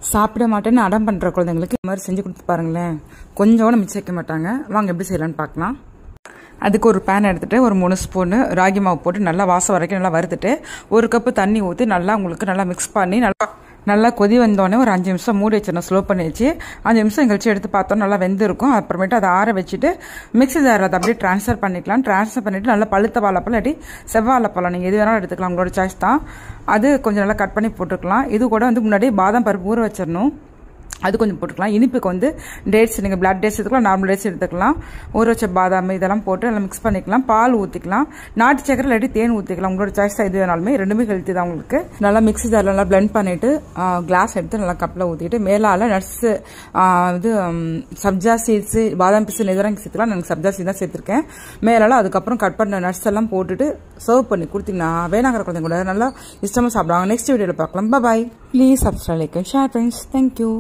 சாப்பிட மாட்டேன்னு அடம் பண்ணுற குழந்தைங்களுக்கு இந்த மாதிரி செஞ்சு கொடுத்து பாருங்களேன், கொஞ்சம் கூட மிச்சம் வைக்க மாட்டாங்க. வாங்க எப்படி செய்யலான்னு பார்க்கலாம். அதுக்கு ஒரு பேன் எடுத்துகிட்டு ஒரு 3 ஸ்பூனு ராகி மாவு போட்டு நல்லா வாசம் வரைக்கும் நல்லா வறுத்துட்டு 1 கப்பு தண்ணி ஊற்றி நல்லா உங்களுக்கு நல்லா மிக்ஸ் பண்ணி நல்லா கொதி வந்தோடனே ஒரு 5 நிமிஷம் மூடி வச்சிடணும். ஸ்லோ பண்ணி வச்சு 5 நிமிஷம் கழிச்சு எடுத்து பார்த்தோம் நல்லா வெந்திருக்கும். அப்புறமேட்டு அதை ஆற வச்சுட்டு மிக்ஸி ஜாரில் அதை அப்படியே ட்ரான்ஸ்ஃபர் பண்ணிக்கலாம். ட்ரான்ஸ்ஃபர் பண்ணிவிட்டு நல்லா பழுத்த வாழைப்பழம் இல்லாட்டி செவ்வாழைப்பழம் நீங்கள் எது வேணாலும் எடுத்துக்கலாம், உங்களோட சாய்ஸ் தான். அது கொஞ்சம் நல்லா கட் பண்ணி போட்டுக்கலாம். இது கூட முன்னாடி பாதாம் பருப்பு ஊற வச்சிடணும், அது கொஞ்சம் போட்டுக்கலாம். இனிப்புக்கு டேட்ஸ் நீங்கள் பிளாக் டேட்ஸ் எடுத்துக்கலாம், நார்மல் டேட்ஸ் எடுத்துக்கலாம். ஊற வச்ச பாதாம் இதெல்லாம் போட்டு நல்லா மிக்ஸ் பண்ணிக்கலாம். பால் ஊற்றிக்கலாம், நாட்டு சக்கரை இல்லாட்டி தேன் ஊற்றிக்கலாம், உங்களோட சாய்ஸ் தான். இது வேணாலுமே ரெண்டுமே ஹெல்த்தி தான் உங்களுக்கு. நல்லா மிக்ஸி ஜாரில் நல்லா பிளெண்ட் பண்ணிவிட்டு கிளாஸ் எடுத்து நல்லா கப்பில் ஊற்றிட்டு மேலால் நட்ஸு சப்ஜா சீட்ஸு பாதாம் பிசு இதெல்லாம் சேர்த்துக்கலாம். நான் சப்ஜா சீட் தான் சேர்த்துருக்கேன். மேலால் அதுக்கப்புறம் கட் பண்ண நட்ஸ் எல்லாம் போட்டுட்டு சர்வ் பண்ணி கொடுத்தீங்கன்னா வேணாங்கிற குழந்தைங்க கூட நல்லா இஷ்டமாக சாப்பிடுவாங்க. நெக்ஸ்ட் வீடியோவில் பார்க்கலாம். Bye. Please subscribe, like, share friends. Thank you.